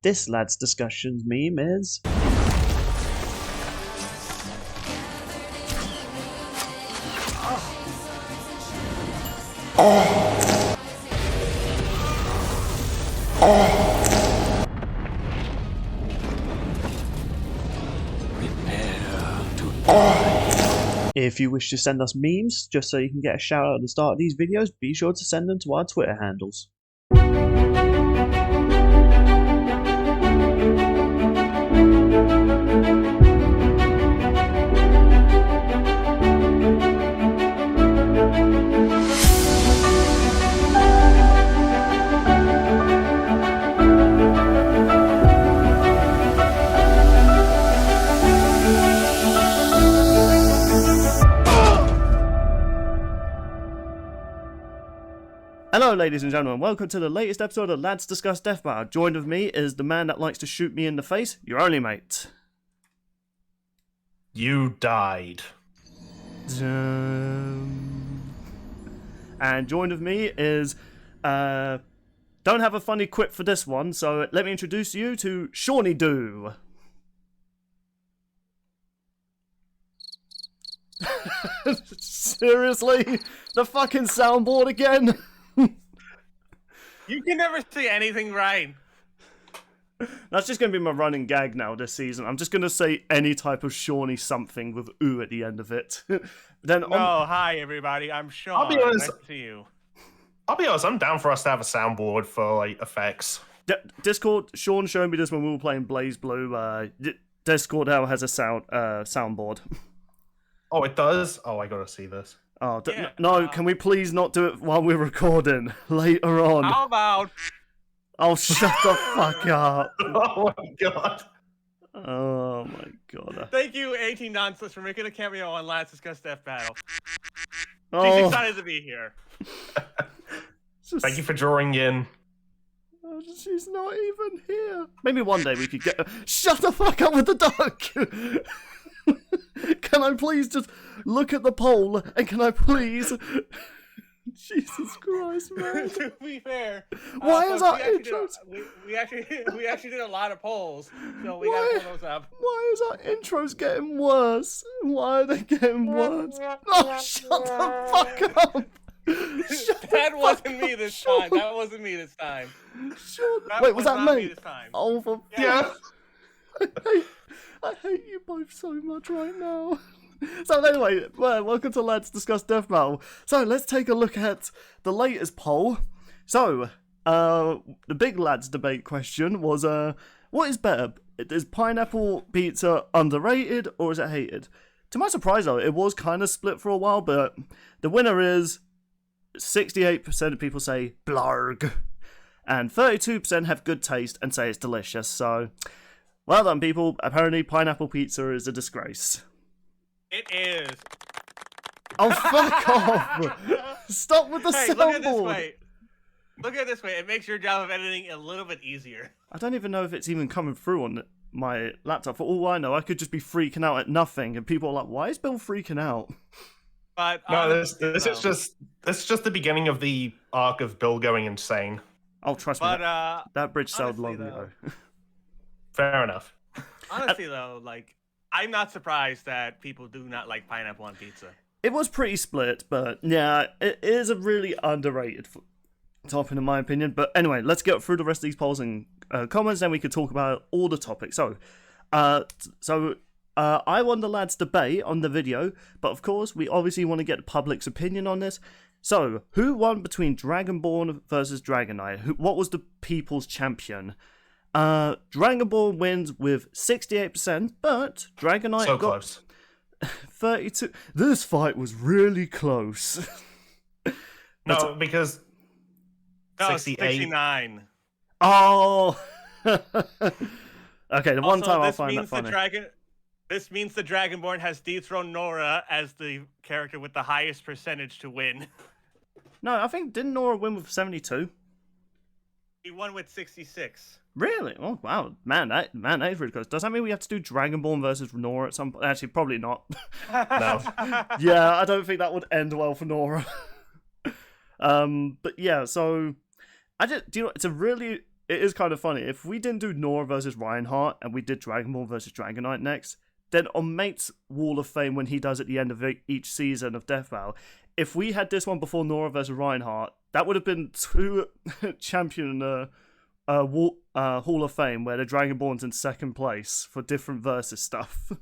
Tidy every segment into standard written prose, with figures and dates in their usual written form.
This lad's discussions meme is... If you wish to send us memes, just so you can get a shout out at the start of these videos, be sure to send them to our Twitter handles. Hello ladies and gentlemen, welcome to the latest episode of Lads Discuss Death Battle. Joined with me is the man that likes to shoot me in the face, your only mate. You died. And joined with me is, don't have a funny quip for this one, so let me introduce you to Shawnee Doo. Seriously? The fucking soundboard again? You can never say anything right. That's just going to be my running gag now this season. I'm just going to say any type of Shawnee something with ooh at the end of it. Hi everybody, I'm Sean. I'll be honest. Nice to see you. I'll be honest, I'm down for us to have a soundboard for like effects. Discord, Sean showed me this when we were playing Blaze Blue. Discord now has a soundboard. Oh, it does? Oh, I gotta see this. Oh, Yeah, no, can we please not do it while we're recording later on? How about... Oh, shut the fuck up. Oh my god. Oh my god. Thank you, 18 Nonsense, for making a cameo on Let's Discuss Death Battle. She's Oh, excited to be here. Thank you for drawing in. Oh, she's not even here. Maybe one day we could get... Shut the fuck up with the duck! Can I please just look at the poll, and can I please... Jesus Christ, man. To be fair, Why is our we actually intro... we actually did a lot of polls, so we gotta pull those up. Why is our intros getting worse? Why are they getting worse? Oh, shut the fuck up! That wasn't me this time. That wasn't me this time. Wait, was that not me? this time. Oh, for Yeah. I hate you both so much right now. So anyway, welcome to Lads Discuss Death Battle. So let's take a look at the latest poll. So, the big lads debate question was, what is better? Is pineapple pizza underrated or is it hated? To my surprise though, it was kind of split for a while, but the winner is 68% of people say blarg, and 32% have good taste and say it's delicious. So, well done people. Apparently pineapple pizza is a disgrace. It is. Oh, fuck off! Stop with the Hey, soundboard! look at it this way. Look at it this way. It makes your job of editing a little bit easier. I don't even know if it's even coming through on my laptop. For all I know, I could just be freaking out at nothing, and people are like, why is Bill freaking out? But No, this is just the beginning of the arc of Bill going insane. Oh, trust me, But that bridge sounded honestly, lovely though. Fair enough. honestly though, like I'm not surprised that people do not like pineapple on pizza. It was pretty split, but yeah, it is a really underrated topic in my opinion. But anyway, let's get through the rest of these polls and comments, then we could talk about all the topics. So, I won the lads' debate on the video, but of course, we obviously want to get the public's opinion on this. So, who won between Dragonborn versus Dragon Knight? What was the people's champion? Dragonborn wins with 68%, but Dragon Knight So got close. 32. This fight was really close. No, because No, 68. 69. Oh. Okay, the one Also, time I'll this find that means funny. This means the Dragonborn has dethroned Nora as the character with the highest percentage to win. No, I think didn't Nora win with 72? He won with 66. Really? Oh wow, man, that is really close. Does that mean we have to do Dragonborn versus Nora at some point? Actually, probably not. No. Yeah, I don't think that would end well for Nora. But yeah, so do you know? It's a really it is kind of funny. If we didn't do Nora versus Reinhardt and we did Dragonborn versus Dragonite next, then on Mate's Wall of Fame when he does at the end of each season of Death Battle, if we had this one before Nora versus Reinhardt, that would have been 2 champion Hall of Fame where the Dragonborn's in second place for different versus stuff.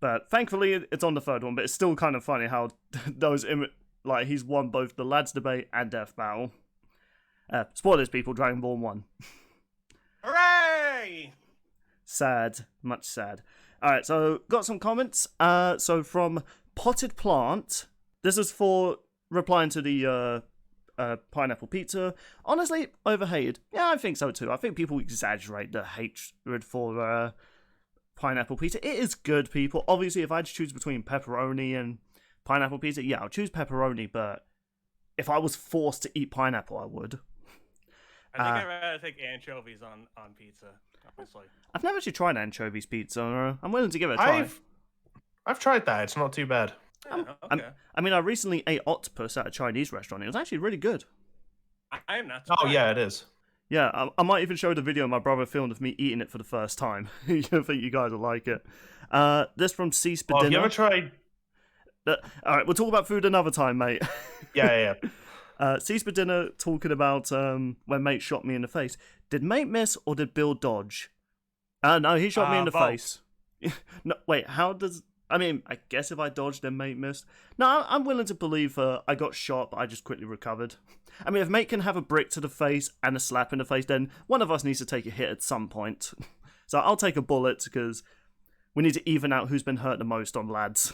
But thankfully, it's on the third one. But it's still kind of funny how those he's won both the Lads Debate and Death Battle. Spoilers, people. Dragonborn won. Hooray! Sad, much sad. All right, so got some comments. So from Potted Plant, this is for replying to the pineapple pizza. Honestly, overhated. Yeah, I think so too. I think people exaggerate the hatred for pineapple pizza. It is good, people. Obviously, if I had to choose between pepperoni and pineapple pizza, yeah, I'll choose pepperoni, but if I was forced to eat pineapple, I would. I think I'd rather take anchovies on pizza, honestly. I've never actually tried anchovies pizza. I'm willing to give it a try. I've tried that. It's not too bad. Okay. I mean, I recently ate octopus at a Chinese restaurant. It was actually really good. I am not. Oh, yeah, it is. Yeah, I might even show the video my brother filmed of me eating it for the first time. I think you guys will like it. This from C Spadina. Have you ever tried? All right, we'll talk about food another time, mate. Yeah. C Spadina talking about when mate shot me in the face. Did mate miss or did Bill dodge? No, he shot me in the both. face. No, wait, how does... I mean, I guess if I dodged, then mate missed. No, I'm willing to believe I got shot, but I just quickly recovered. I mean, if mate can have a brick to the face and a slap in the face, then one of us needs to take a hit at some point. So I'll take a bullet, because we need to even out who's been hurt the most on lads.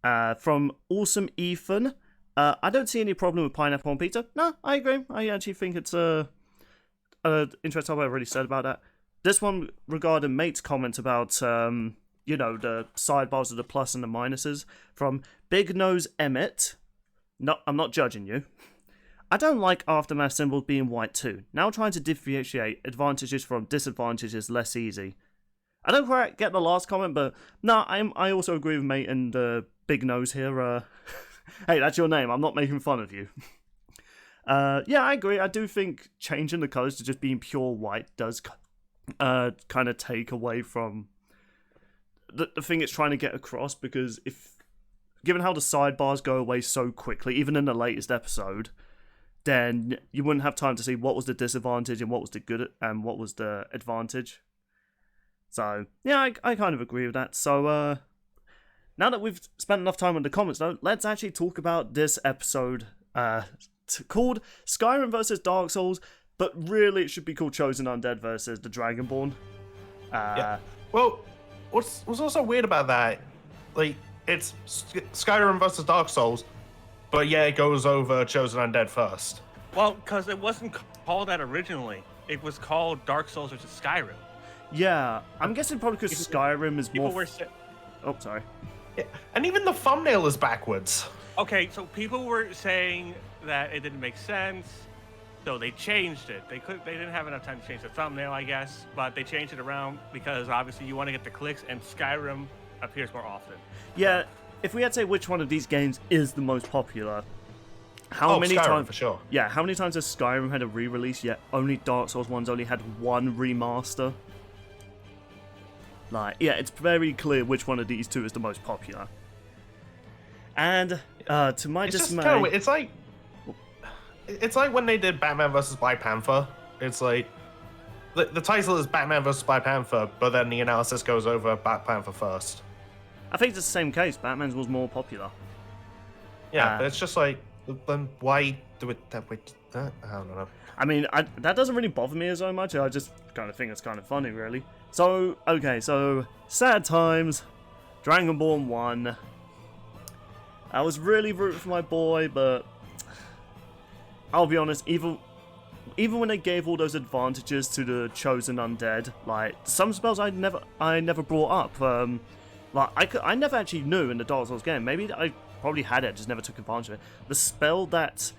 From Awesome Ethan, I don't see any problem with pineapple on pizza. No, I agree. I actually think it's interesting what I already said about that. This one regarding mate's comment about the sidebars of the plus and the minuses from Big Nose Emmett. No, I'm not judging you. I don't like aftermath symbols being white too. Now trying to differentiate advantages from disadvantages less easy. I don't quite get the last comment, but no, I also agree with mate and Big Nose here. Hey, that's your name. I'm not making fun of you. Yeah, I agree. I do think changing the colours to just being pure white does kind of take away from the thing it's trying to get across, because given how the sidebars go away so quickly, even in the latest episode, then you wouldn't have time to see what was the disadvantage and what was the good and what was the advantage. So, yeah, I kind of agree with that. So, now that we've spent enough time on the comments, though, let's actually talk about this episode called Skyrim versus Dark Souls, but really it should be called Chosen Undead versus the Dragonborn. Yeah. Well, what's also weird about that, like, it's Skyrim versus Dark Souls, but yeah, it goes over Chosen Undead first. Well, because it wasn't called that originally. It was called Dark Souls versus Skyrim. Yeah, I'm guessing probably because Skyrim is more... Oh, sorry. Yeah. And even the thumbnail is backwards. Okay, so people were saying that it didn't make sense, so they changed it. They didn't have enough time to change the thumbnail, I guess, but they changed it around because obviously you want to get the clicks, and Skyrim appears more often. Yeah, if we had to say which one of these games is the most popular, how many Skyrim, times? for sure. Yeah, how many times has Skyrim had a re-release yet only Dark Souls 1's only had one remaster? Like, yeah, it's very clear which one of these two is the most popular. And to my dismay, it's like when they did Batman vs. Black Panther. It's like the title is Batman vs. Black Panther, but then the analysis goes over Black Panther first. I think it's the same case. Batman's was more popular. Yeah, but it's just like, then why do it that way? I don't know. I mean, that doesn't really bother me so much. I just kind of think it's kind of funny, really. So, okay, so sad times. Dragonborn won. I was really rooting for my boy, but I'll be honest, even when they gave all those advantages to the Chosen Undead, like some spells I never brought up. Like I never actually knew in the Dark Souls game. Maybe I probably had it, just never took advantage of it. The spell that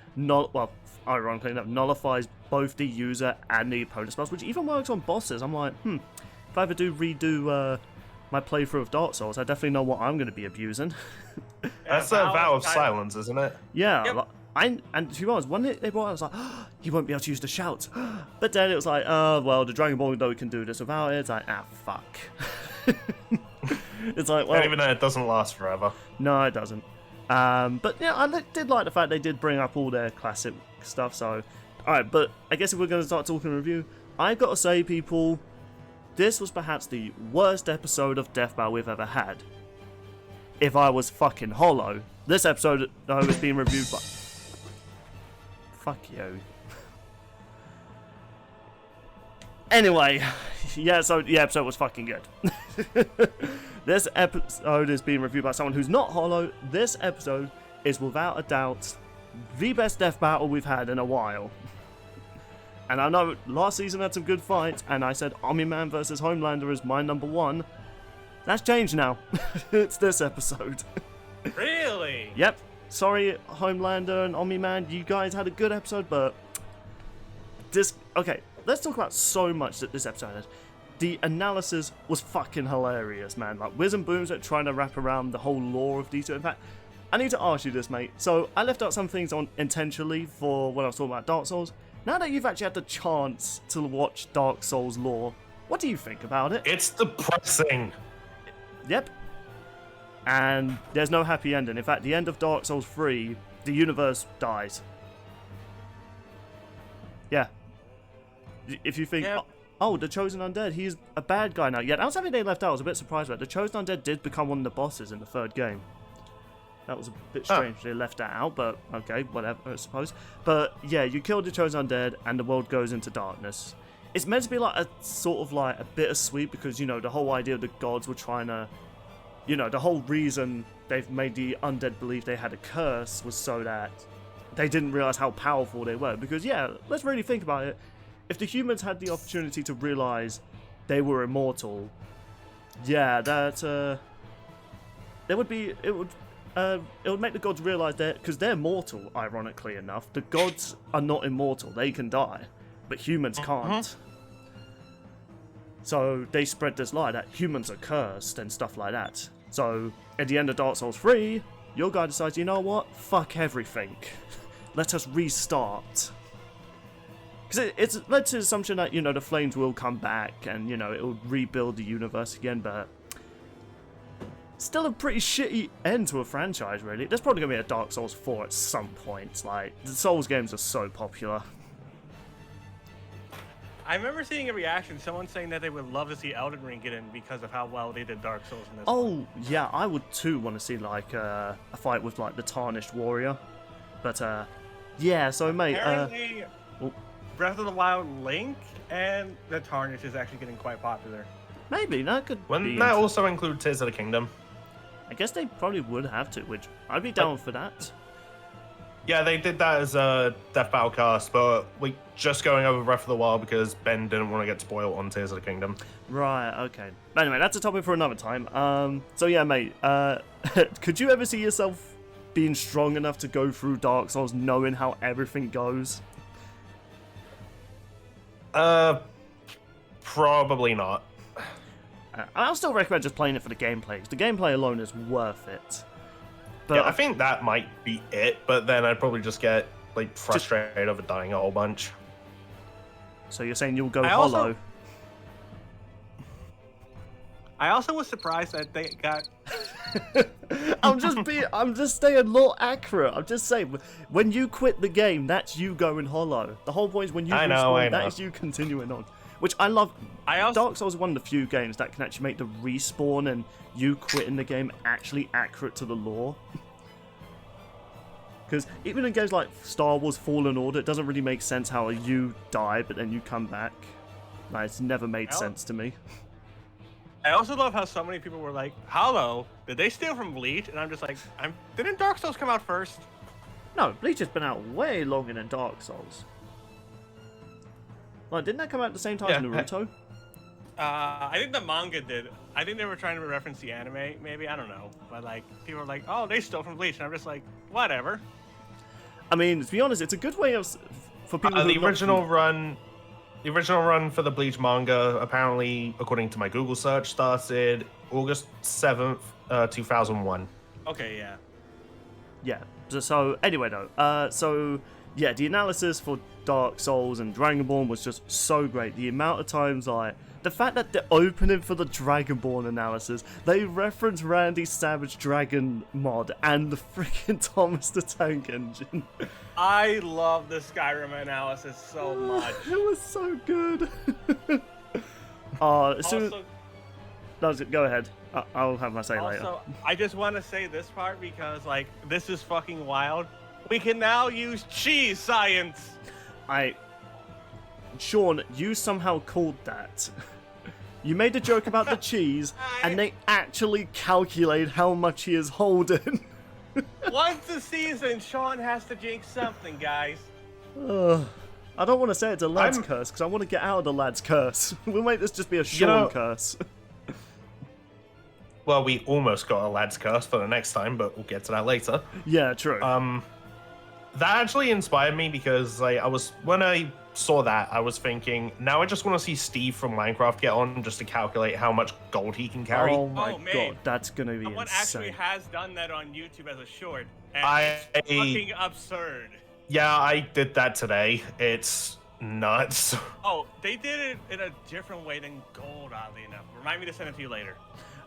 ironically enough, nullifies both the user and the opponent spells, which even works on bosses. I'm like, if I ever do redo my playthrough of Dark Souls, I definitely know what I'm going to be abusing. That's a vow of silence, isn't it? Yeah, Yep. and to be honest, when they brought it, I was like, oh, he won't be able to use the shouts. But then it was like, well, the Dragon Ball though can do this without it. It's like, fuck. It's like, well, and even though it doesn't last forever. No, it doesn't. But yeah, I did like the fact they did bring up all their classic stuff. So, alright, but I guess if we're going to start talking review, I've got to say, people, this was perhaps the worst episode of Death Battle we've ever had. If I was fucking hollow, this episode though was being reviewed by. Fuck you. Anyway, yeah, so the episode was fucking good. This episode is being reviewed by someone who's not hollow. This episode is without a doubt the best death battle we've had in a while. And I know last season had some good fights, and I said Omni-Man versus Homelander is my number one. That's changed now. It's this episode. Really? Yep. Sorry, Homelander and Omni-Man, you guys had a good episode, but this... Okay, let's talk about so much that this episode had. The analysis was fucking hilarious, man. Like, Wiz and Booms are trying to wrap around the whole lore of these two. In fact, I need to ask you this, mate. So, I left out some things on intentionally for when I was talking about Dark Souls. Now that you've actually had the chance to watch Dark Souls lore, what do you think about it? It's depressing. Yep. And there's no happy ending. In fact, the end of Dark Souls 3, the universe dies. Yeah. If you think, Yep. oh, the Chosen Undead, he's a bad guy now. Yeah, that was something they left out. I was a bit surprised about. The Chosen Undead did become one of the bosses in the third game. That was a bit strange. They left that out, but okay, whatever, I suppose. But yeah, you killed the Chosen Undead, and the world goes into darkness. It's meant to be like a sort of like a bittersweet because, you know, the whole idea of the gods were trying to, you know, the whole reason they've made the undead believe they had a curse was so that they didn't realize how powerful they were. Because yeah, let's really think about it. If the humans had the opportunity to realize they were immortal, yeah, that it would make the gods realize that, because they're mortal, ironically enough. The gods are not immortal; they can die, but humans can't. So they spread this lie that humans are cursed and stuff like that. So at the end of Dark Souls 3, your guy decides, you know what? Fuck everything. Let us restart. Because it's led to the assumption that, you know, the flames will come back and, you know, it will rebuild the universe again, but still a pretty shitty end to a franchise, really. There's probably going to be a Dark Souls 4 at some point. Like, the Souls games are so popular. I remember seeing a reaction, someone saying that they would love to see Elden Ring get in because of how well they did Dark Souls in this one. Oh, yeah, I would too want to see, like, a fight with, like, the Tarnished Warrior. But, yeah, so, mate, Apparently, Breath of the Wild Link and the Tarnished is actually getting quite popular. maybe, that could Wouldn't be that interesting. also include Tears of the Kingdom? I guess they probably would have to, which I'd be down for that. Yeah, they did that as a Death Battle cast, but we just going over Breath of the Wild because Ben didn't want to get spoiled on Tears of the Kingdom. Right, okay. Anyway, that's a topic for another time. So yeah, mate, could you ever see yourself being strong enough to go through Dark Souls knowing how everything goes? Probably not. I'll still recommend just playing it for the gameplay, because the gameplay alone is worth it. But Yeah, I think that might be it, but then I'd probably just get like frustrated over dying a whole bunch. So you're saying you'll go I also- hollow? I also was surprised that they got... I'm just staying more accurate. I'm just saying, when you quit the game, that's you going hollow. The whole point is when you I respawn, know. that is you continuing on. Which I love. I also- Dark Souls is one of the few games that can actually make the respawn and you quitting the game actually accurate to the lore. Because even in games like Star Wars Fallen Order, it doesn't really make sense how you die, but then you come back. Like, it's never made sense to me. I also love how so many people were like, Hollow, did they steal from Bleach? And I'm just like, didn't Dark Souls come out first? No, Bleach has been out way longer than Dark Souls. Like, didn't that come out at the same time as Yeah. Naruto? I think the manga did. I think they were trying to reference the anime, maybe. I don't know. But, like, people were like, oh, they stole from Bleach. And I'm just like, whatever. I mean, to be honest, it's a good way of for people who The original run for the Bleach manga, apparently, according to my Google search, started August 7th, 2001. Okay, yeah. Yeah, So anyway, though, so yeah, the analysis for Dark Souls and Dragonborn was just so great. The amount of times, like, the fact that the opening for the Dragonborn analysis, they reference Randy Savage Dragon mod and the freaking Thomas the Tank Engine. I love the Skyrim analysis so much. It was so good. As soon as... Also, No, go ahead. I'll have my say later. Also, I just want to say this part because, like, this is fucking wild. We can now use cheese science. Sean, you somehow called that. You made a joke about the cheese, and they actually calculate how much he is holding. Once a season, Sean has to jinx something, guys. I don't want to say it's a lad's curse, because I want to get out of the lad's curse. We'll make this just be a Sean curse. Well, we almost got a lad's curse for the next time, but we'll get to that later. Yeah, true. That actually inspired me because when I saw that, I was thinking, now I just want to see Steve from Minecraft get on just to calculate how much gold he can carry. Oh my god, that's gonna be Someone insane. actually has done that on YouTube as a short, and it's I- fucking absurd. Yeah, I did that today. It's nuts. Oh, they did it in a different way than gold, oddly enough. Remind me to send it to you later.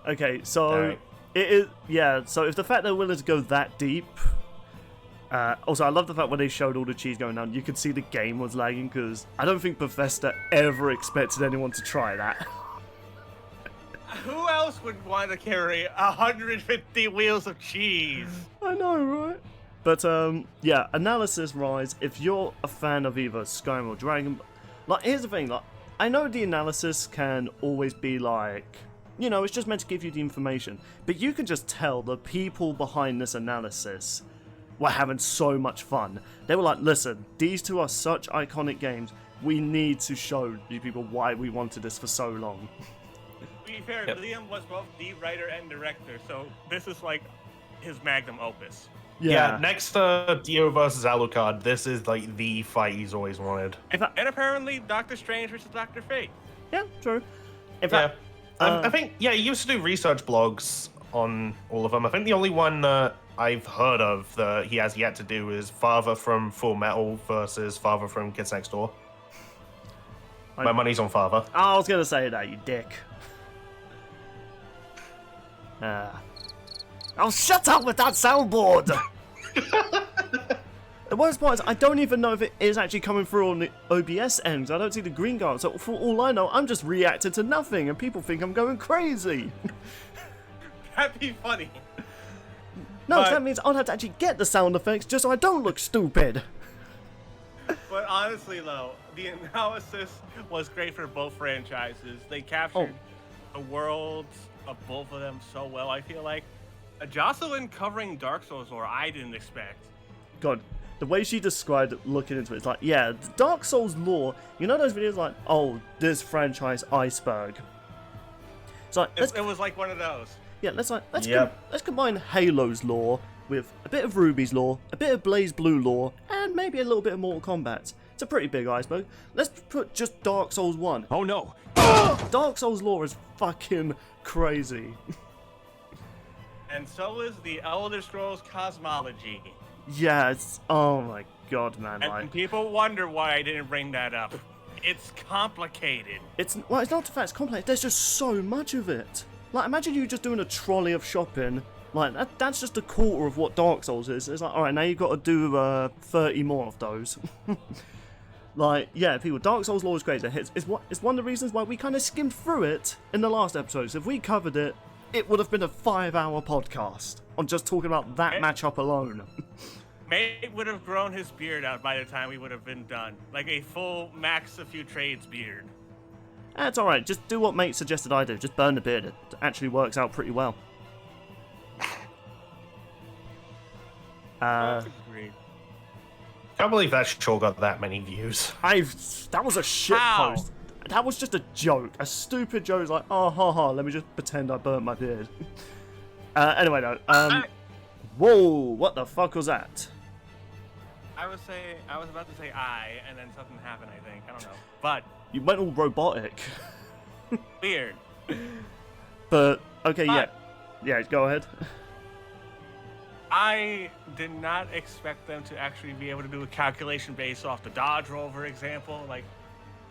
Okay, so Alright. it is, yeah, so if the fact they're willing to go that deep, also I love the fact when they showed all the cheese going down, you could see the game was lagging, because I don't think Bethesda ever expected anyone to try that. Who else would want to carry 150 wheels of cheese? I know, right? But, yeah, analysis-wise, if you're a fan of either Skyrim or Dragon, like, here's the thing, like, I know the analysis can always be like, you know, it's just meant to give you the information, but you can just tell the people behind this analysis were having so much fun. They were like, listen, these two are such iconic games, we need to show you people why we wanted this for so long. To be fair, Yep. Liam was both the writer and director, so this is like his magnum opus. Yeah, next to Dio versus Alucard, this is like the fight he's always wanted. In fact, And apparently, Doctor Strange versus Doctor Fate. yeah, true. In Yeah. fact, I think, he used to do research blogs on all of them. I think the only one I've heard of that he has yet to do is Father from Full Metal versus Father from Kids Next Door. My money's on Father. I was gonna say that, you dick. Oh, shut up with that soundboard! The worst part is, I don't even know if it is actually coming through on the OBS ends. I don't see the green guard, so for all I know, I'm just reacting to nothing, and people think I'm going crazy. That'd be funny. No, But- that means I'll have to actually get the sound effects just so I don't look stupid. But honestly, though, the analysis was great for both franchises. They captured the worlds of both of them so well, I feel like. Jocelyn covering Dark Souls lore, I didn't expect. God, the way she described it, looking into it, it's like, yeah, the Dark Souls lore, you know those videos like, oh, this franchise iceberg. It's like, It was like one of those. yeah, let's Yep. let's combine Halo's lore with a bit of Ruby's lore, a bit of Blaze Blue lore, and maybe a little bit of Mortal Kombat. It's a pretty big iceberg. Let's put just Dark Souls 1. Oh no! Dark Souls lore is fucking crazy. And so is the Elder Scrolls cosmology. Yeah, it's, oh my god, man, And like, people wonder why I didn't bring that up. It's complicated. it's not the fact it's complex, there's just so much of it. Like, imagine you just doing a trolley of shopping. Like, that's just a quarter of what Dark Souls is. It's like, alright, now you've got to do 30 more of those. Like, yeah, people, Dark Souls lore is crazy. It's one of the reasons why we kind of skimmed through it in the last episodes. If we covered it, it would have been a 5-hour podcast on just talking about that matchup alone. Mate would have grown his beard out by the time we would have been done. Like a full max a few trades beard. That's alright, just do what mate suggested I do. Just burn the beard. It actually works out pretty well. Agreed. Can't believe that sure got that many views. That was a shit How? post. That was just a joke. A stupid joke. It's like, oh, ha, ha, let me just pretend I burnt my beard. Anyway, though. Whoa, what the fuck was that? I was about to say I, and then something happened, I think. I don't know. But, You went all robotic. weird. But, okay, yeah. But- Yeah, go ahead. I did not expect them to actually be able to do a calculation based off the dodge roll, for example. Like,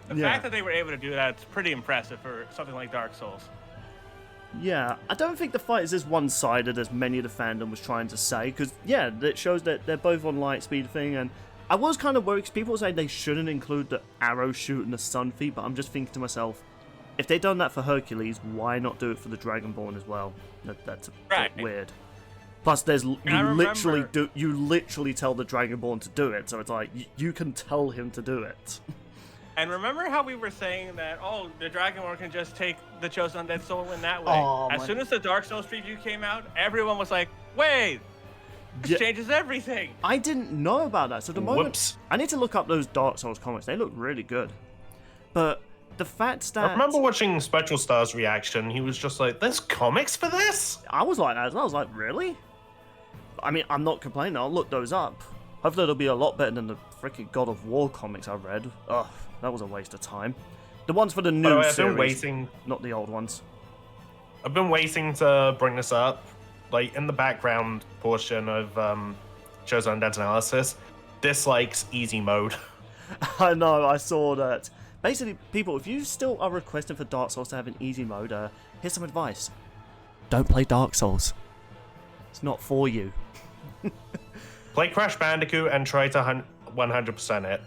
the fact that they were able to do that, it's pretty impressive for something like Dark Souls. Yeah, I don't think the fight is as one-sided as many of the fandom was trying to say, because, yeah, it shows that they're both on light speed thing, and I was kind of worried, because people say they shouldn't include the arrow shoot and the sun feat, but I'm just thinking to myself, if they'd done that for Hercules, why not do it for the Dragonborn as well? That's a bit weird. Plus, you literally tell the Dragonborn to do it, so it's like, you can tell him to do it. And remember how we were saying that, oh, the Dragonborn can just take the Chosen Undead Soul in that way? As soon as the Dark Souls preview came out, everyone was like, wait, this changes everything. I didn't know about that, so the moment... I need to look up those Dark Souls comics. They look really good. But the fact that... I remember watching Special Star's reaction. He was just like, there's comics for this? I was like that, and I was like, really? I mean, I'm not complaining. I'll look those up. Hopefully it'll be a lot better than the freaking God of War comics I read. Ugh, that was a waste of time. The ones for the new series, I've been waiting, not the old ones. I've been waiting to bring this up. Like, in the background portion of Chosen Undead's analysis, dislikes easy mode. I know, I saw that. Basically, people, if you still are requesting for Dark Souls to have an easy mode, here's some advice. Don't play Dark Souls. It's not for you. Play Crash Bandicoot and try to 100% it.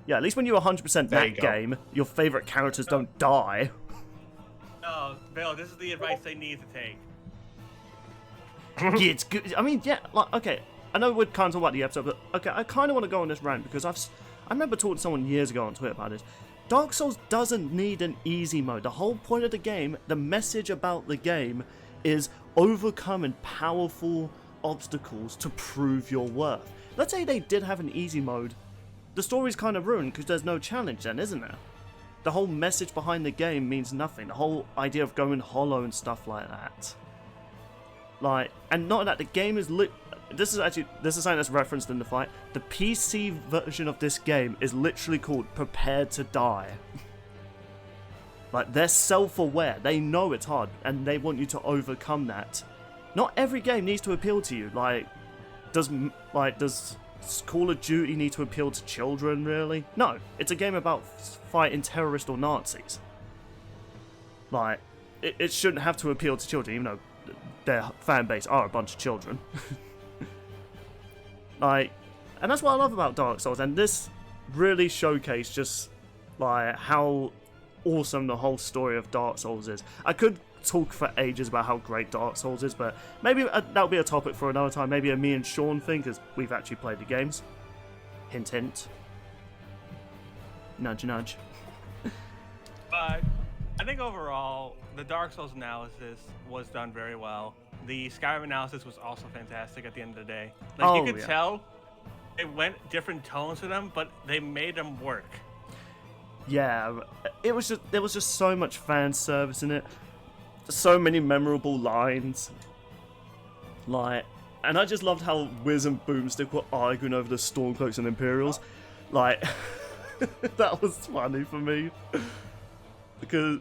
Yeah, at least when you 100% that game, your favorite characters don't die. No, Bill, this is the advice they need to take. Yeah, it's good. I mean, yeah, like, okay, I know we're kind of talking about the episode, but okay, I kind of want to go on this rant because I remember talking to someone years ago on Twitter about this. Dark Souls doesn't need an easy mode. The whole point of the game, the message about the game, is overcoming powerful obstacles to prove your worth. Let's say they did have an easy mode. The story's kind of ruined because there's no challenge then, isn't there? The whole message behind the game means nothing. The whole idea of going hollow and stuff like that. Like, and not that the game is this is something that's referenced in the fight. The PC version of this game is literally called Prepare to Die. Like, they're self-aware. They know it's hard, and they want you to overcome that. Not every game needs to appeal to you. Like, does Call of Duty need to appeal to children, really? No, it's a game about fighting terrorists or Nazis. Like, it shouldn't have to appeal to children, even though their fan base are a bunch of children. Like, and that's what I love about Dark Souls, and this really showcased just, like, how awesome the whole story of Dark Souls is. I could talk for ages about how great Dark Souls is, but maybe that'll be a topic for another time. Maybe a me and Sean thing, because we've actually played the games. Hint, hint. Nudge, nudge. But I think overall, the Dark Souls analysis was done very well. The Skyrim analysis was also fantastic at the end of the day. Like, you could tell it went different tones to them, but they made them work. Yeah, there was just so much fan service in it. So many memorable lines. Like, and I just loved how Wiz and Boomstick were arguing over the Stormcloaks and Imperials. Like, that was funny for me. Because,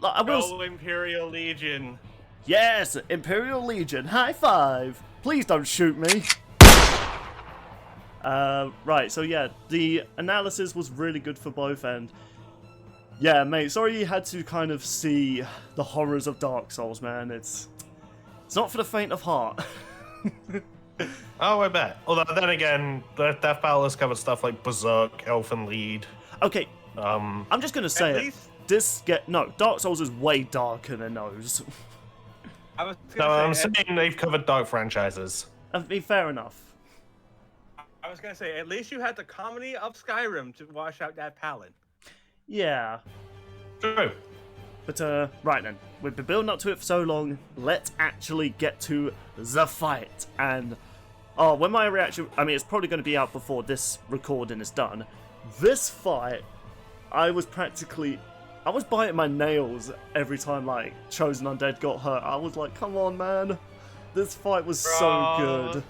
like, I was... Go Imperial Legion. Yes, Imperial Legion, high five! Please don't shoot me! Right, so yeah, the analysis was really good for both, and yeah, mate, sorry you had to kind of see the horrors of Dark Souls, man. It's not for the faint of heart. Oh, I bet. Although, then again, the Death Battle has covered stuff like Berserk, Elfen Lied. Okay, I'm just gonna say it. Dark Souls is way darker than those. I'm saying they've covered dark franchises. I mean, fair enough. I was gonna say, at least you had the comedy of Skyrim to wash out that palette. Yeah. True. But, right then. We've been building up to it for so long, let's actually get to the fight. And, when my reaction... I mean, it's probably going to be out before this recording is done. This fight, I was biting my nails every time, like, Chosen Undead got hurt. I was like, come on, man. This fight was so good.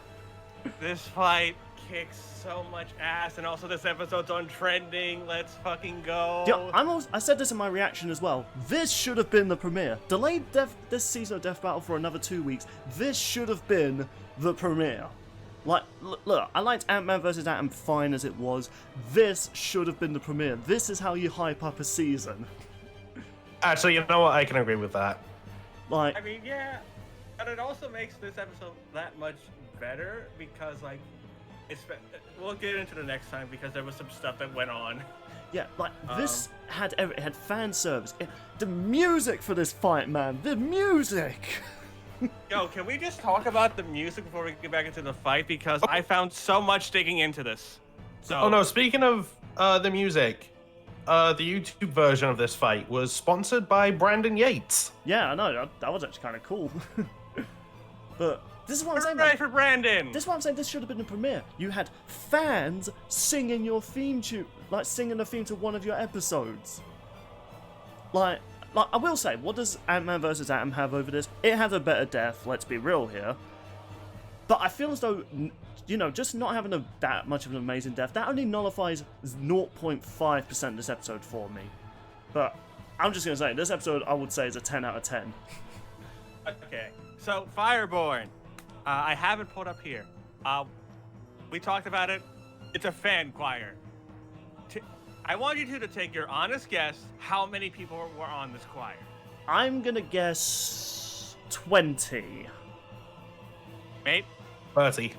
This fight kicks so much ass, and also this episode's on trending. Let's fucking go. Yeah, I said this in my reaction as well. This should have been the premiere. Delayed this season of Death Battle for another 2 weeks. This should have been the premiere. Like, look, I liked Ant-Man vs. Atom fine as it was. This should have been the premiere. This is how you hype up a season. Actually, you know what? I can agree with that. Like, I mean, yeah, but it also makes this episode that much better because, like, we'll get into the next time because there was some stuff that went on. yeah, like, this it had fan service. The music for this fight, man. The music! Yo, can we just talk about the music before we get back into the fight? Because I found so much digging into this. So, Oh no, speaking of the music, the YouTube version of this fight was sponsored by Brandon Yates. Yeah, I know. That was actually kind of cool. But this is what I'm saying. hooray Man. for Brandon! This is what I'm saying. This should have been the premiere. You had fans singing your theme tune, like singing the theme to one of your episodes. Like I will say, what does Ant-Man vs. Atom have over this? It has a better death. Let's be real here. But I feel as though, you know, just not having that much of an amazing death, that only nullifies 0.5% of this episode for me. But I'm just gonna say, this episode I would say is a 10 out of 10. Okay, so Fireborn. I have it pulled up here. We talked about it. It's a fan choir. I want you two to take your honest guess how many people were on this choir. I'm gonna guess 20. Mate, 30.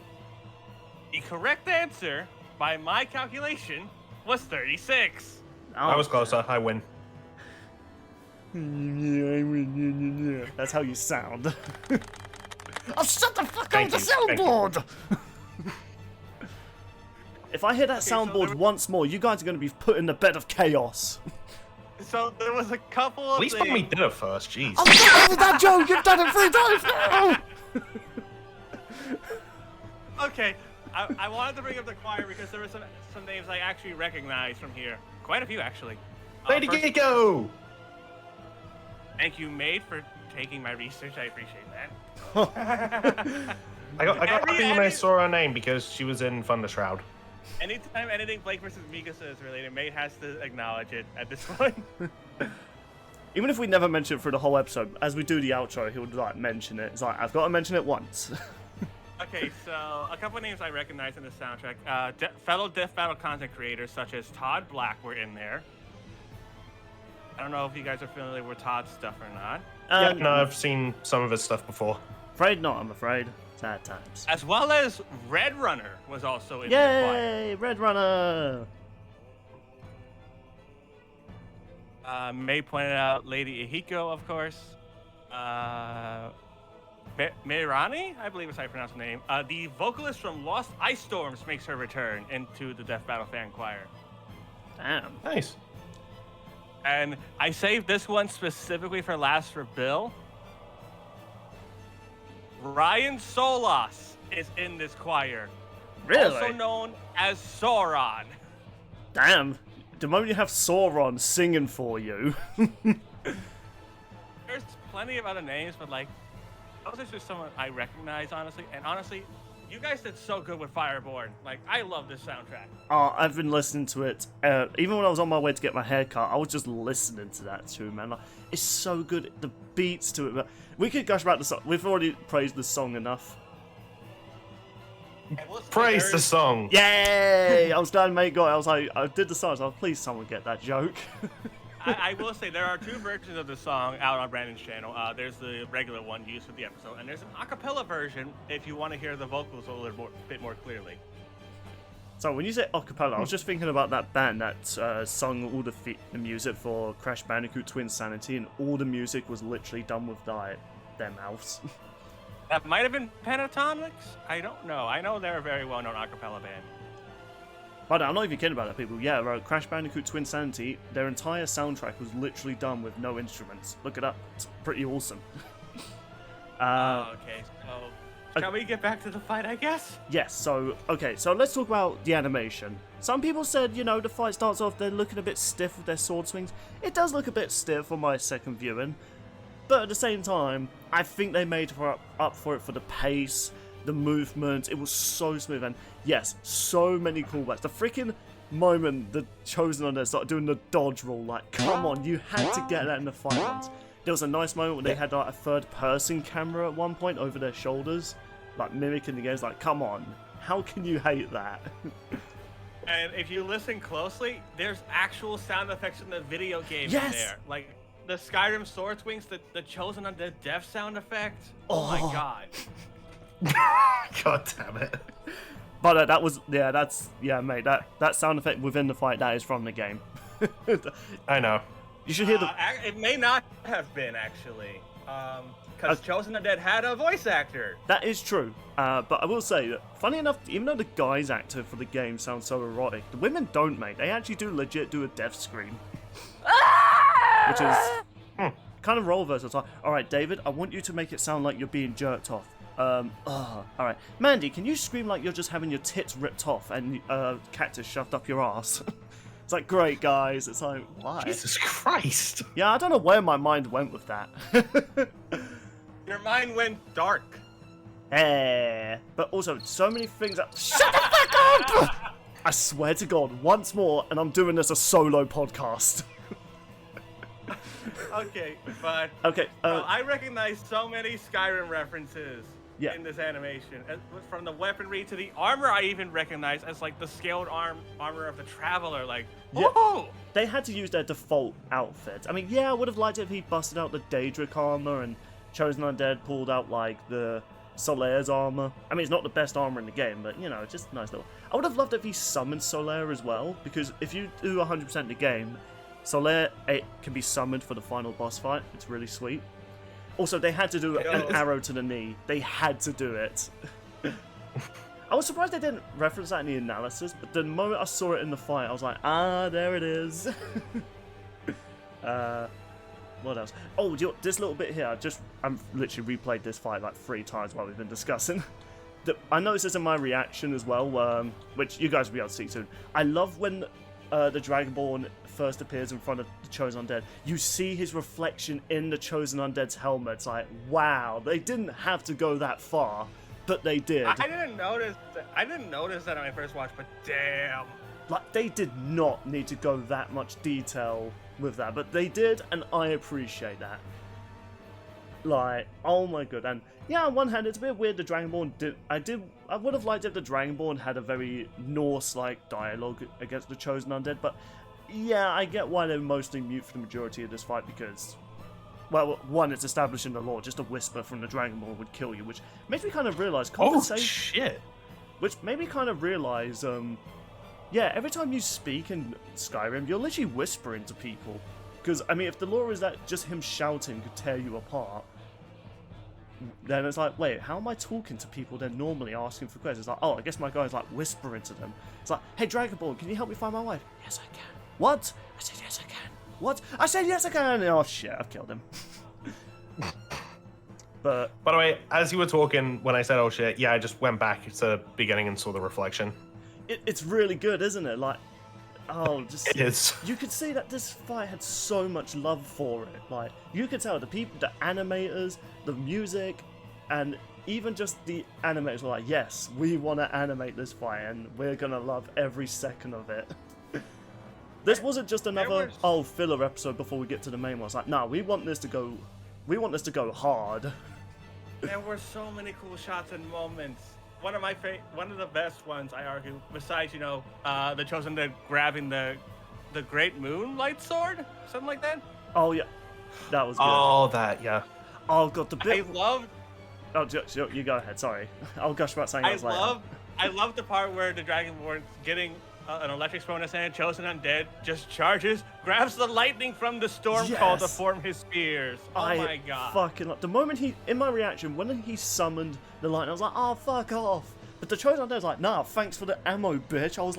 the correct answer, by my calculation, was 36. Oh, I was closer. I win. That's how you sound. Oh, shut the fuck Thank up the you, thank you. soundboard! If I hear that so soundboard there- once more, you guys are going to be put in the bed of chaos. So there was a couple of At least things. let me did it first. Jeez. I'm done with that joke! You've done it 3 times now! Okay, I wanted to bring up the choir because there were some names I actually recognized from here. Quite a few, actually. Lady First, Geeko! thank you, Maid, for taking my research. I appreciate that. I got Every happy when I edit- saw her name because she was in Thunder Shroud. Anytime anything Blake versus Mikasa is related, Maid has to acknowledge it at this point. Even if we never mention it through the whole episode, as we do the outro, he would like mention it. It's like, I've got to mention it once. Okay, so a couple names I recognize in the soundtrack. Fellow Death Battle content creators such as Todd Black were in there. I don't know if you guys are familiar with Todd's stuff or not. Yeah, no, I've seen some of his stuff before. Afraid not, I'm afraid. Sad times. As well as Red Runner was also in the choir. Yay! Red Runner! May pointed out Lady Ihiko, of course. Meirani, I believe is how you pronounce the name. The vocalist from Lost Ice Storms makes her return into the Death Battle fan choir. Damn. Nice. And I saved this one specifically for last for Bill. Ryan Solas is in this choir. Really? Also known as Sauron. Damn. The moment you have Sauron singing for you. There's plenty of other names, but like, those are just someone I recognize, honestly. And honestly, you guys did so good with Fireborn. Like, I love this soundtrack. Oh, I've been listening to it. Even when I was on my way to get my hair cut, I was just listening to that too, man. Like, it's so good. The beats to it. But we could gush about the song. We've already praised the song enough. Praise the song. Yay! I was glad mate got it. I was like, I did the song. I was like, please someone get that joke. I will say there are two versions of the song out on Brandon's channel. There's the regular one used for the episode, and there's an a cappella version if you want to hear the vocals a little bit more clearly. So when you say acapella, I was just thinking about that band that sung all the music for Crash Bandicoot Twin Sanity, and all the music was literally done with their mouths. That might have been Pentatonics? I don't know. I know they're a very well-known a cappella band. But I'm not even kidding about that, people. Yeah, Crash Bandicoot Twin Sanity, their entire soundtrack was literally done with no instruments. Look it up. It's pretty awesome. Okay, so shall we get back to the fight, I guess? Yes, so let's talk about the animation. Some people said, you know, the fight starts off, they're looking a bit stiff with their sword swings. It does look a bit stiff on my second viewing. But at the same time, I think they made up for it for the pace, the movement, it was so smooth, and yes, so many callbacks. The freaking moment the Chosen Undead started doing the dodge roll, like, come on, you had to get that in the fight once. There was a nice moment where they had like a third-person camera at one point over their shoulders, like mimicking the games. Like, come on, how can you hate that? And if you listen closely, there's actual sound effects in the video game Yes! in there. Like the Skyrim sword swings, the Chosen Undead death sound effect. Oh my god. God damn it. But that was, mate, that sound effect within the fight, that is from the game. I know. You should hear the... It may not have been, actually. Because Chosen Undead had a voice actor. That is true. But I will say that, funny enough, even though the guy's actor for the game sounds so erotic, the women don't, mate. They actually do legit do a death scream. Which is kind of role versatile. Alright, David, I want you to make it sound like you're being jerked off. Alright. Mandy, can you scream like you're just having your tits ripped off and cactus shoved up your ass? It's like, great, guys. It's like, why? Jesus Christ. Yeah, I don't know where my mind went with that. Your mind went dark. But also, so many things that... Shut the fuck up! I swear to God, once more, and I'm doing this a solo podcast. Okay, but... Okay, I recognize so many Skyrim references Yeah. in this animation. From the weaponry to the armor, I even recognize as like the scaled armor of the Traveler. Like, Yeah. oh! They had to use their default outfits. I mean, yeah, I would have liked it if he busted out the Daedric armor and Chosen Undead pulled out, like, the Solaire's armor. I mean, it's not the best armor in the game, but, you know, it's just nice little... I would have loved it if he summoned Solaire as well, because if you do 100% the game, Solaire can be summoned for the final boss fight. It's really sweet. Also, they had to do an arrow to the knee. They had to do it. I was surprised they didn't reference that in the analysis, but the moment I saw it in the fight, I was like, ah, there it is. What else? Oh, this little bit here, I'm literally replayed this fight like 3 times while we've been discussing. I noticed this in my reaction as well, which you guys will be able to see soon. I love when the Dragonborn first appears in front of the Chosen Undead. You see his reflection in the Chosen Undead's helmet. It's like, wow, they didn't have to go that far, but they did. I didn't notice that on my first watch, but damn. Like, they did not need to go that much detail with that, but they did, and I appreciate that. Like, oh my god. And yeah, on one hand, it's a bit weird the Dragonborn I would have liked if the Dragonborn had a very Norse-like dialogue against the Chosen Undead, but yeah, I get why they're mostly mute for the majority of this fight, because, well, one, it's established in the lore, just a whisper from the Dragonborn would kill you, which makes me kind of realize compensation. Oh, shit. Which made me kind of realize, yeah, every time you speak in Skyrim, you're literally whispering to people. Because, I mean, if the lore is that just him shouting could tear you apart, then it's like, wait, how am I talking to people they're normally asking for questions? It's like, oh, I guess my guy's like whispering to them. It's like, hey, Dragonborn, can you help me find my wife? Yes, I can. What? I said, yes, I can. What? I said, yes, I can. Oh, shit, I've killed him. But, by the way, as you were talking, when I said, oh shit, yeah, I just went back to the beginning and saw the reflection. it's really good, isn't it? Like, oh, just... It is. You could see that this fight had so much love for it. Like, you could tell the people, the animators, the music, and even just the animators were like, yes, we want to animate this fight, and we're going to love every second of it. This wasn't just another, filler episode before we get to the main one. It's like, nah, we want this to go hard. There were so many cool shots and moments. One of the best ones, I argue, besides, you know, the Chosen Dead grabbing the Great Moonlight Sword, something like that. Oh yeah, that was good. Oh, that, yeah. Oh god, the bit. I loved. Oh, you go ahead. Sorry, I'll gush about something else later. I love the part where the Dragonborn's getting an electric stone in his hand, Chosen Undead just charges, grabs the lightning from the storm call to form his spears. Oh my god. Fucking the moment in my reaction, when he summoned the lightning, I was like, oh, fuck off. But the Chosen Undead was like, nah, thanks for the ammo, bitch. I was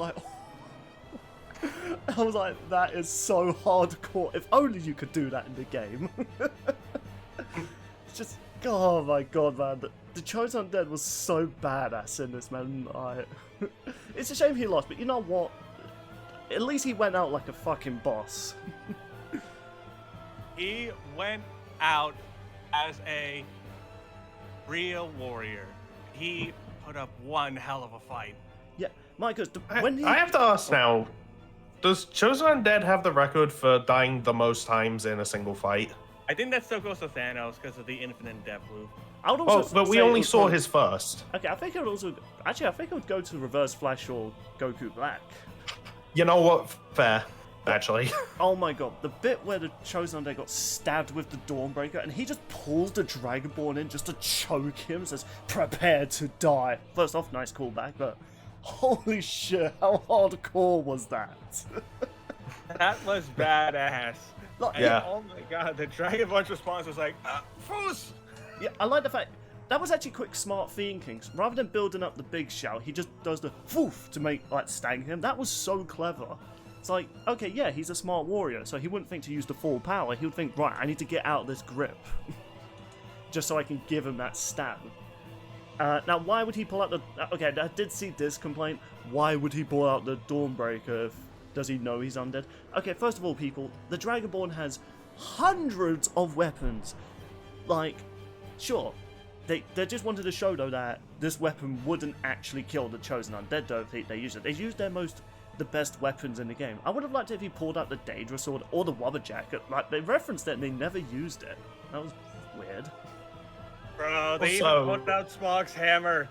like, that is so hardcore. If only you could do that in the game. It's just, oh my god, man. The Chosen Undead was so badass in this, man. It's a shame he lost, but you know what? At least he went out like a fucking boss. He went out as a real warrior. he put up one hell of a fight. Yeah, Micah, I have to ask now, does Chosen Undead have the record for dying the most times in a single fight? I think that still goes to Thanos because of the infinite death loop. I would also But we say it only would saw probably- his first. Okay, I think it would also... Actually, I think it would go to Reverse Flash or Goku Black. You know what? Fair, actually. Oh my god, the bit where the Chosen Undead got stabbed with the Dawnbreaker and he just pulls the Dragonborn in just to choke him, says, prepare to die. First off, nice callback, but holy shit, how hardcore was that? That was badass. Like, And, Yeah. oh my god, the Dragonborn's response was like, Foos! Yeah, I like the fact that was actually quick, smart thinking. Rather than building up the big shout, he just does the foof to make like stang him. That was so clever. It's like, okay, yeah, he's a smart warrior, so he wouldn't think to use the full power. He would think, right, I need to get out of this grip, just so I can give him that stab. Now, why would he pull out the? Okay, I did see this complaint. Why would he pull out the Dawnbreaker? Does he know he's undead? Okay, first of all, people, the Dragonborn has hundreds of weapons. Like, sure, they just wanted to show though that this weapon wouldn't actually kill the Chosen Undead though if they used it. They used the best weapons in the game. I would have liked it if he pulled out the Daedra sword or the Wabbajack. Like they referenced it and they never used it. That was weird. Bro, they Also- even put out Smog's hammer.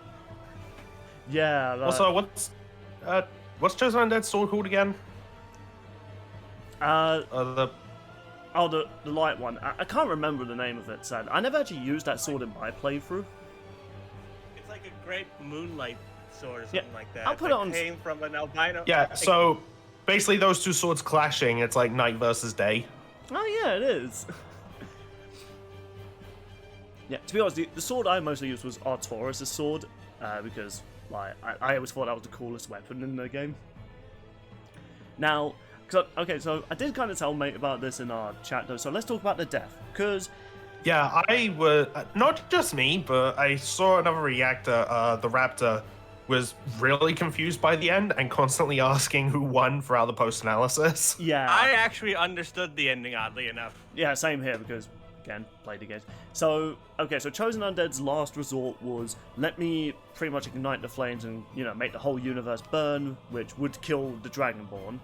Yeah. Like, Also, what's Chosen Undead's sword called again? The the light one. I can't remember the name of it. Sad. I never actually used that sword in my playthrough. It's like a great moonlight sword or something like that. I'll put it on- Came from an albino. yeah. So basically, those two swords clashing. It's like night versus day. Oh yeah, it is. Yeah, to be honest, the sword I mostly used was Artoris' sword, because like I always thought that was the coolest weapon in the game. Now, so I did kind of tell mate about this in our chat though, so let's talk about the death, because Yeah, I was not just me, but I saw another reactor. The Raptor was really confused by the end and constantly asking who won throughout the post-analysis. yeah, I actually understood the ending, oddly enough. yeah, same here because again played the game. So so Chosen Undead's last resort was let me pretty much ignite the flames and make the whole universe burn, which would kill the Dragonborn.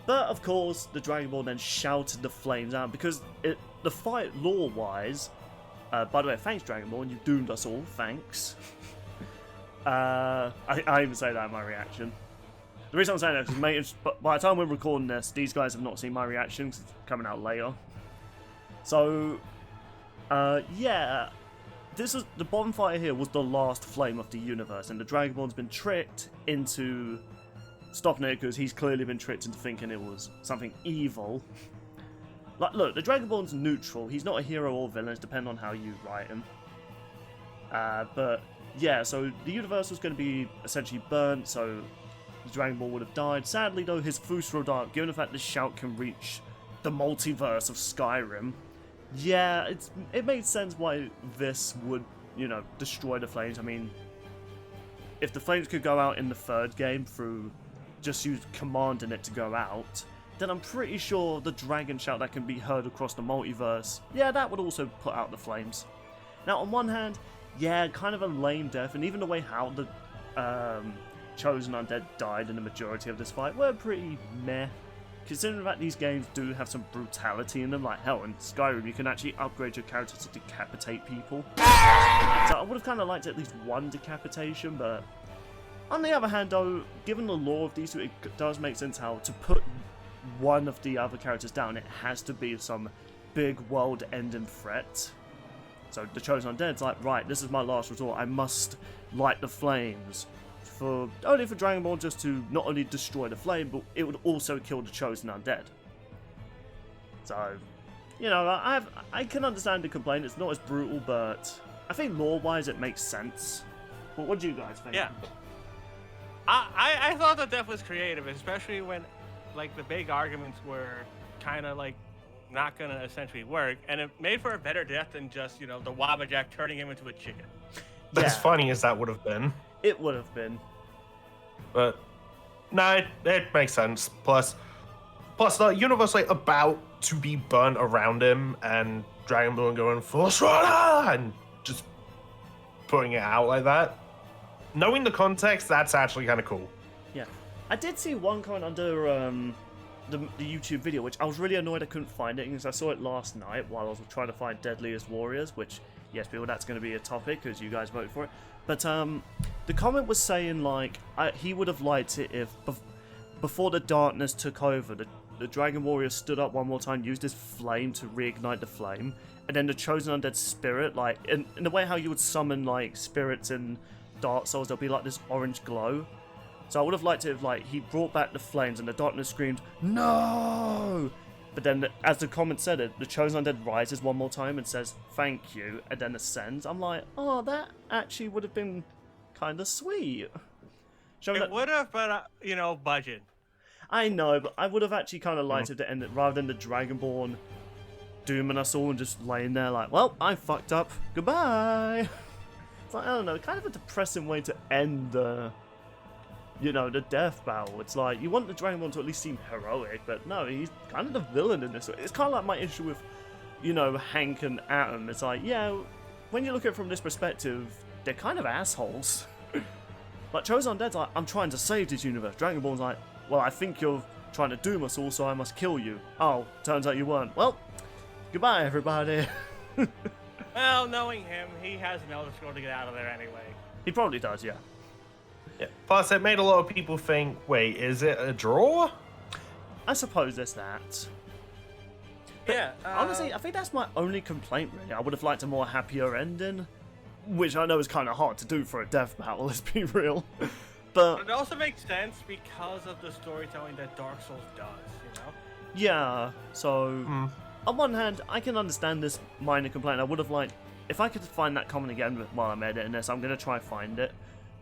But of course, the Dragonborn then shouted the flames out because the fight lore-wise. By the way, thanks Dragonborn, you doomed us all. Thanks. I even say that in my reaction. The reason I'm saying that is because, mate, by the time we're recording this, these guys have not seen my reaction 'cause it's coming out later. So, yeah, the bonfire here was the last flame of the universe, and the Dragonborn's been tricked into stopping it because he's clearly been tricked into thinking it was something evil. Like, look, the Dragonborn's neutral. He's not a hero or villain. It's depending on how you write him. But yeah, so the universe was going to be essentially burnt, so the Dragonborn would have died. Sadly, though, his Fusro Dart, given the fact this shout can reach the multiverse of Skyrim, yeah, it made sense why this would, destroy the flames. I mean, if the flames could go out in the third game through just you commanding it to go out, then I'm pretty sure the dragon shout that can be heard across the multiverse, yeah, that would also put out the flames. Now, on one hand, yeah, kind of a lame death, and even the way how the Chosen Undead died in the majority of this fight were pretty meh. Considering that these games do have some brutality in them, like hell, in Skyrim you can actually upgrade your character to decapitate people. So I would have kind of liked at least one decapitation, but on the other hand though, given the lore of these two, it does make sense how to put one of the other characters down, it has to be some big world-ending threat. So the Chosen Undead's like, right, this is my last resort, I must light the flames. Only for Dragonborn just to not only destroy the flame, but it would also kill the Chosen Undead. So, I can understand the complaint, it's not as brutal, but I think lore-wise it makes sense. But what do you guys think? Yeah. I thought the death was creative, especially when, like, the big arguments were kind of, like, not gonna essentially work, and it made for a better death than just, the Wabbajack turning him into a chicken. As Yeah. funny as that would have been. It would have been. But no, it makes sense. Plus the universe like about to be burnt around him, and Dragonborn going full throttle and just putting it out like that. Knowing the context, that's actually kind of cool. Yeah. I did see one comment under the YouTube video, which I was really annoyed I couldn't find it, because I saw it last night while I was trying to find Deadliest Warriors, which, yes, people, that's going to be a topic, because you guys voted for it. But the comment was saying, like, he would have liked it if, before the darkness took over, the Dragon Warrior stood up one more time, used his flame to reignite the flame, and then the Chosen Undead Spirit, like, in the way how you would summon, like, spirits in Dark Souls, there'll be, like, this orange glow. So I would have liked it if, like, he brought back the flames and the darkness screamed, "No!" But then, as the comment said it, the Chosen Undead rises one more time and says, "Thank you," and then ascends. I'm like, oh, that actually would have been kind of sweet. It would have, but, budget. I know, but I would have actually kind of liked it to end it, rather than the Dragonborn dooming us all and just laying there like, well, I fucked up, goodbye. It's like, I don't know, kind of a depressing way to end the death battle. It's like, you want the Dragonborn to at least seem heroic, but no, he's kind of the villain in this. It's kind of like my issue with, Hank and Atom. It's like, yeah, when you look at it from this perspective, they're kind of assholes. Like, Chosen Undead's like, I'm trying to save this universe. Dragonborn's like, well, I think you're trying to doom us all, so I must kill you. Oh, turns out you weren't. Well, goodbye, everybody. Well, knowing him, he has an Elder Scroll to get out of there anyway. He probably does, yeah. Yeah. Plus, it made a lot of people think, wait, is it a draw? I suppose there's that. But Yeah. honestly, I think that's my only complaint, really. I would have liked a more happier ending, which I know is kind of hard to do for a death battle, let's be real. But it also makes sense because of the storytelling that Dark Souls does, yeah, so on one hand, I can understand this minor complaint. I would have liked, if I could find that comment again while I'm editing this, I'm going to try and find it.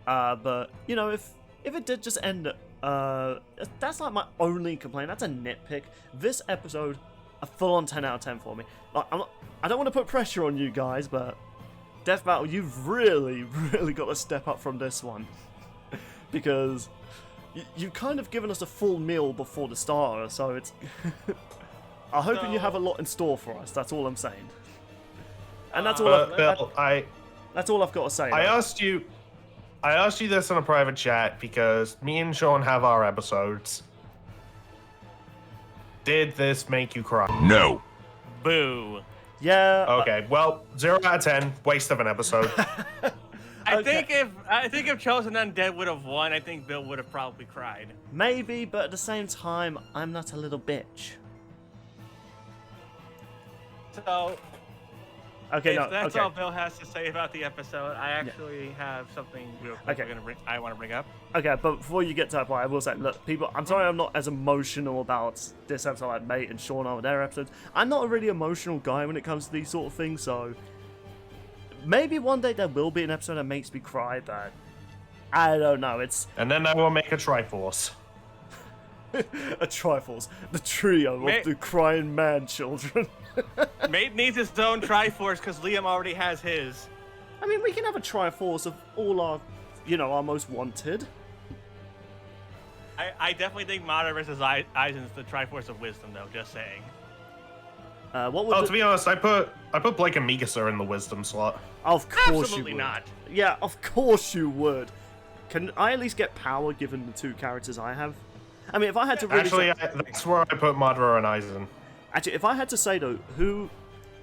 But, if it did just end, that's like my only complaint. That's a nitpick. This episode, a full-on 10 out of 10 for me. Like, I don't want to put pressure on you guys, but Death Battle, you've really, really got to step up from this one. Because you've kind of given us a full meal before the starter, so it's... I'm hoping you have a lot in store for us, that's all I'm saying. And that's all that's all I've got to say. I asked you this in a private chat because me and Sean have our episodes. Did this make you cry? No. Boo. Yeah. Okay, well, 0 out of 10, waste of an episode. I think if Chosen Undead would have won, I think Bill would have probably cried. Maybe, but at the same time, I'm not a little bitch. So, Okay, if no, that's okay. all Bill has to say about the episode, I actually have something real quick I want to bring up. Okay, but before you get to that point, I will say, look, people, I'm sorry I'm not as emotional about this episode like Mate and Sean are with their episodes. I'm not a really emotional guy when it comes to these sort of things, so maybe one day there will be an episode that makes me cry, but I don't know, it's... And then I will make a Triforce. a Triforce, the trio of the crying man children. Mate needs his own Triforce because Liam already has his. I mean, we can have a Triforce of all our, our most wanted. I definitely think Mata versus Aizen's the Triforce of Wisdom, though. Just saying. What would to be honest, I put Blake and Mikasa in the Wisdom slot. Of course Absolutely you would. not. Yeah, of course you would. Can I at least get power given the two characters I have? I mean, if I had to really... Actually, that's where I put Madara and Aizen. Actually, if I had to say, though,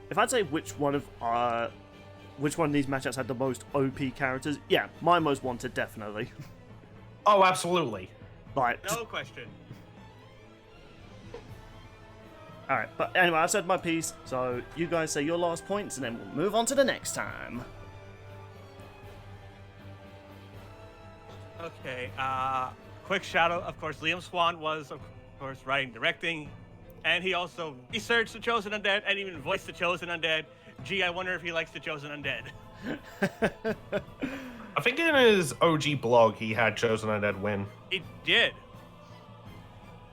if I'd say which one of these matchups had the most OP characters, yeah, my most wanted, definitely. Oh, absolutely. Like, No question. Alright, but anyway, I've said my piece, so you guys say your last points, and then we'll move on to the next time. Okay, quick shout out, of course, Liam Swan was, of course, writing, directing, and he also researched the Chosen Undead and even voiced the Chosen Undead. Gee, I wonder if he likes the Chosen Undead. I think in his OG blog, he had Chosen Undead win. He did.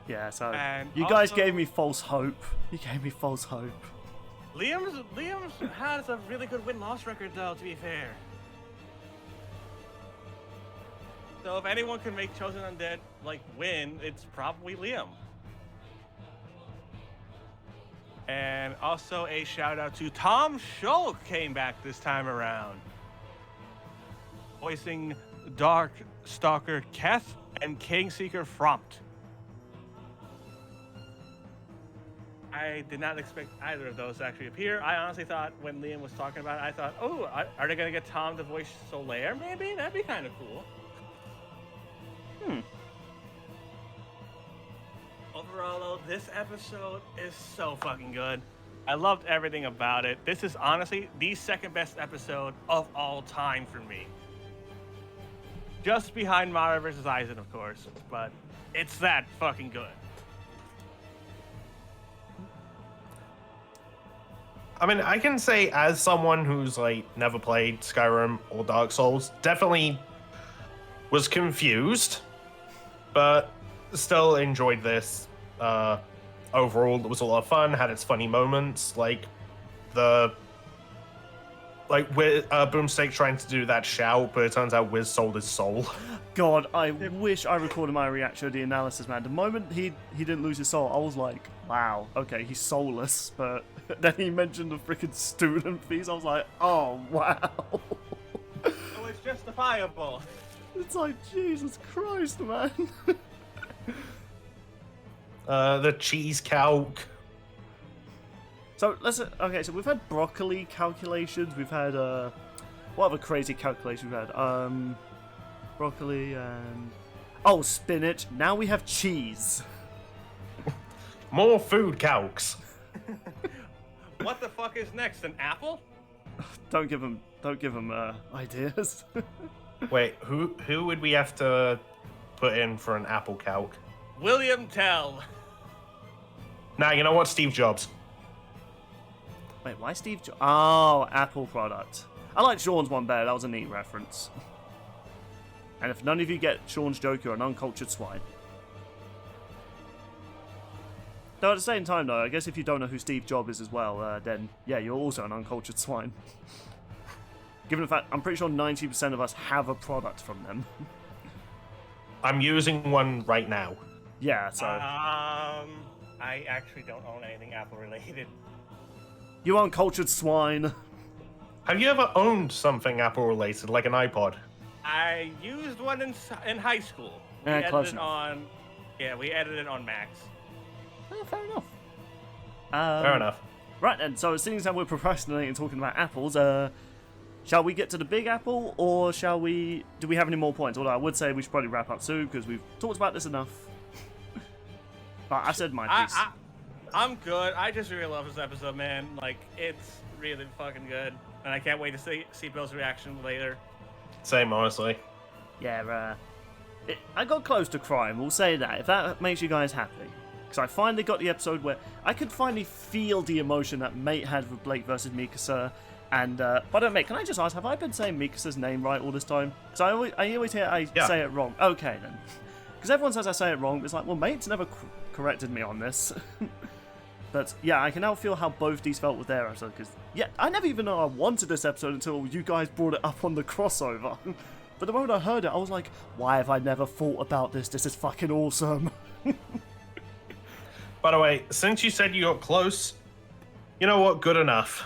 Yeah, so And you guys also- gave me false hope. You gave me false hope. Liam's has a really good win-loss record, though, to be fair. So if anyone can make Chosen Undead, win, it's probably Liam. And also a shout-out to Tom Schulk came back this time around. voicing Dark Stalker Keth and Kingseeker Frompt. I did not expect either of those to actually appear. I honestly thought when Liam was talking about it, I thought, oh, are they going to get Tom to voice Solaire? Maybe? That'd be kind of cool. Overall, though, this episode is so fucking good. I loved everything about it. This is honestly the second best episode of all time for me. Just behind Mara vs. Aizen, of course, but it's that fucking good. I mean, I can say as someone who's like never played Skyrim or Dark Souls, definitely was confused, but still enjoyed this. Overall, it was a lot of fun. Had its funny moments, like with Boomstick trying to do that shout, but it turns out Wiz sold his soul. God, I wish I recorded my reaction to the analysis, man. The moment he didn't lose his soul, I was like, wow, okay, he's soulless. But then he mentioned the freaking student fees. I was like, oh, wow. So it's justifiable. It's like, Jesus Christ, man. The cheese calc. So okay. So we've had broccoli calculations. We've had what other crazy calculations we've had? Broccoli and spinach. Now we have cheese. More food calcs. What the fuck is next? An apple? Don't give him ideas. Wait, who would we have to put in for an apple calc? William Tell. Nah, you know what? Steve Jobs. Wait, why Steve Jobs? Oh, Apple product. I like Sean's one better. That was a neat reference. And if none of you get Sean's joke, you're an uncultured swine. Though at the same time, though, I guess if you don't know who Steve Jobs is as well, then yeah, you're also an uncultured swine. Given the fact, I'm pretty sure 90% of us have a product from them. I'm using one right now. Yeah, so... I actually don't own anything Apple related. You uncultured swine. Have you ever owned something Apple related, like an iPod? I used one in high school. Yeah, close we edited on Macs. Oh, fair enough. Fair enough. Right then, so seeing as how we're procrastinating talking about apples, shall we get to the big apple, or do we have any more points? Although I would say we should probably wrap up soon, because we've talked about this enough. But I said my piece. I'm good. I just really love this episode, man. Like, it's really fucking good. And I can't wait to see Bill's reaction later. Same, honestly. Yeah, I got close to crying, we'll say that, if that makes you guys happy. Because I finally got the episode where I could finally feel the emotion that Mate had with Blake versus Mikasa. And, by the way, mate, can I just ask, have I been saying Mikasa's name right all this time? Because I always hear I say it wrong. Okay, then. Because everyone says I say it wrong, but it's like, well, Mate's never corrected me on this. But, yeah, I can now feel how both these felt with their episode. Because, yeah, I never even know I wanted this episode until you guys brought it up on the crossover. But the moment I heard it, I was like, why have I never thought about this? This is fucking awesome. By the way, since you said you got close, you know what? Good enough.